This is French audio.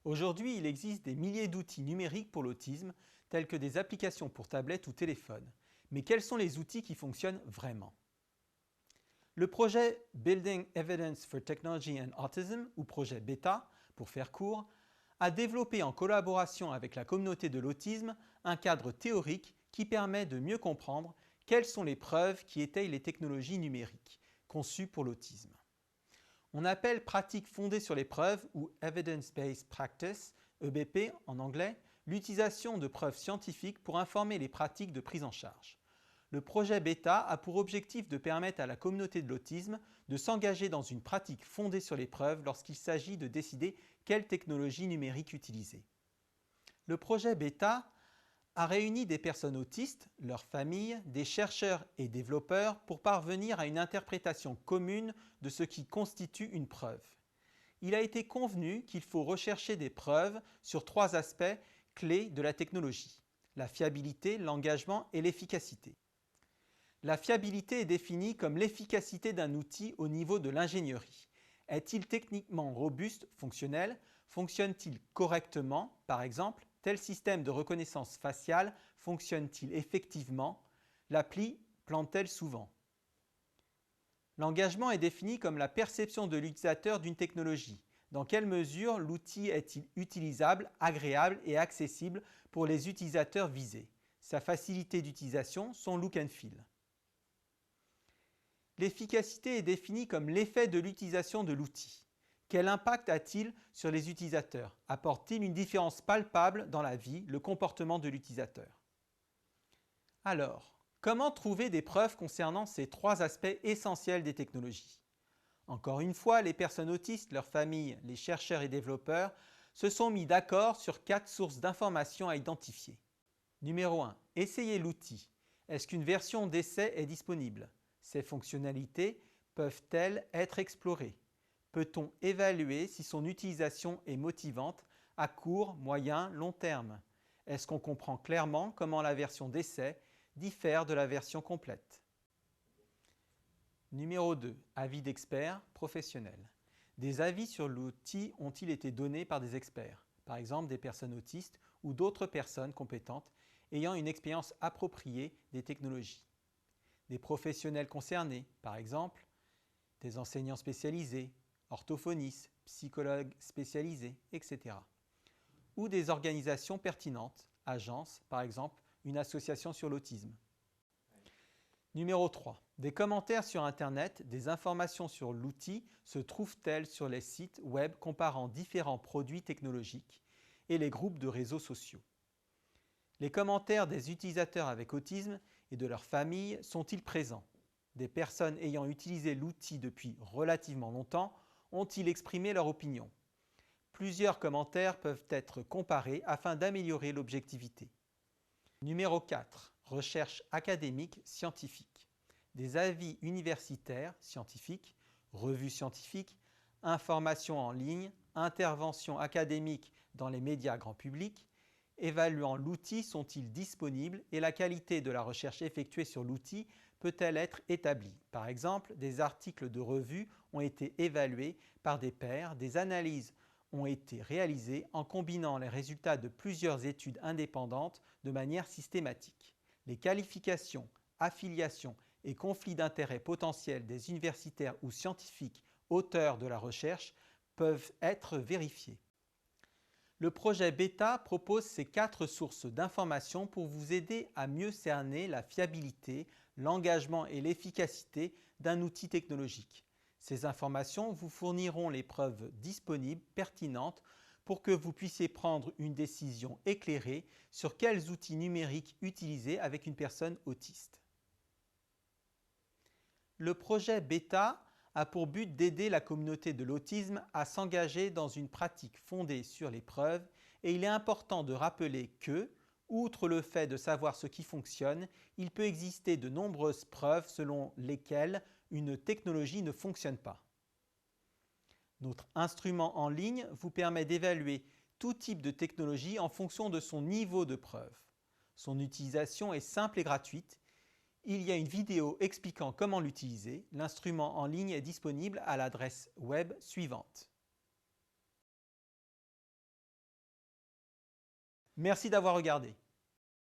Aujourd'hui, il existe des milliers d'outils numériques pour l'autisme, tels que des applications pour tablette ou téléphone. Mais quels sont les outils qui fonctionnent vraiment? Le projet Building Evidence for Technology and Autism, ou projet BETA, pour faire court, a développé en collaboration avec la communauté de l'autisme un cadre théorique qui permet de mieux comprendre quelles sont les preuves qui étayent les technologies numériques conçues pour l'autisme. On appelle pratique fondée sur les preuves ou Evidence-Based Practice, EBP en anglais, l'utilisation de preuves scientifiques pour informer les pratiques de prise en charge. Le projet BETA a pour objectif de permettre à la communauté de l'autisme de s'engager dans une pratique fondée sur les preuves lorsqu'il s'agit de décider quelle technologie numérique utiliser. Le projet BETA a réuni des personnes autistes, leurs familles, des chercheurs et développeurs pour parvenir à une interprétation commune de ce qui constitue une preuve. Il a été convenu qu'il faut rechercher des preuves sur 3 aspects clés de la technologie: la fiabilité, l'engagement et l'efficacité. La fiabilité est définie comme l'efficacité d'un outil au niveau de l'ingénierie. Est-il techniquement robuste, fonctionnel? Fonctionne-t-il correctement, par exemple? Tel système de reconnaissance faciale fonctionne-t-il effectivement? L'appli plante-t-elle souvent? L'engagement est défini comme la perception de l'utilisateur d'une technologie. Dans quelle mesure l'outil est-il utilisable, agréable et accessible pour les utilisateurs visés? Sa facilité d'utilisation, son look and feel. L'efficacité est définie comme l'effet de l'utilisation de l'outil. Quel impact a-t-il sur les utilisateurs? Apporte-t-il une différence palpable dans la vie, le comportement de l'utilisateur? Alors, comment trouver des preuves concernant ces 3 aspects essentiels des technologies? Encore une fois, les personnes autistes, leurs familles, les chercheurs et développeurs se sont mis d'accord sur 4 sources d'informations à identifier. Numéro 1. Essayez l'outil. Est-ce qu'une version d'essai est disponible? Ses fonctionnalités peuvent-elles être explorées? Peut-on évaluer si son utilisation est motivante à court, moyen, long terme? Est-ce qu'on comprend clairement comment la version d'essai diffère de la version complète? Numéro 2. Avis d'experts professionnels. Des avis sur l'outil ont-ils été donnés par des experts, par exemple des personnes autistes ou d'autres personnes compétentes ayant une expérience appropriée des technologies? Des professionnels concernés, par exemple des enseignants spécialisés, orthophonistes, psychologues spécialisés, etc. Ou des organisations pertinentes, agences, par exemple une association sur l'autisme. Numéro 3. Des commentaires sur Internet, des informations sur l'outil se trouvent-elles sur les sites web comparant différents produits technologiques et les groupes de réseaux sociaux? Les commentaires des utilisateurs avec autisme et de leurs familles sont-ils présents? Des personnes ayant utilisé l'outil depuis relativement longtemps ont-ils exprimé leur opinion? Plusieurs commentaires peuvent être comparés afin d'améliorer l'objectivité. Numéro 4. Recherche académique scientifique. Des avis universitaires scientifiques, revues scientifiques, informations en ligne, interventions académiques dans les médias grand public, évaluant l'outil sont-ils disponibles et la qualité de la recherche effectuée sur l'outil peut-elle être établie? Par exemple, des articles de revue ont été évalués par des pairs, des analyses ont été réalisées en combinant les résultats de plusieurs études indépendantes de manière systématique. Les qualifications, affiliations et conflits d'intérêts potentiels des universitaires ou scientifiques auteurs de la recherche peuvent être vérifiés. Le projet BETA propose ces 4 sources d'informations pour vous aider à mieux cerner la fiabilité, l'engagement et l'efficacité d'un outil technologique. Ces informations vous fourniront les preuves disponibles, pertinentes, pour que vous puissiez prendre une décision éclairée sur quels outils numériques utiliser avec une personne autiste. Le projet BETA a pour but d'aider la communauté de l'autisme à s'engager dans une pratique fondée sur les preuves et il est important de rappeler que, outre le fait de savoir ce qui fonctionne, il peut exister de nombreuses preuves selon lesquelles une technologie ne fonctionne pas. Notre instrument en ligne vous permet d'évaluer tout type de technologie en fonction de son niveau de preuve. Son utilisation est simple et gratuite. Il y a une vidéo expliquant comment l'utiliser. L'instrument en ligne est disponible à l'adresse web suivante. Merci d'avoir regardé.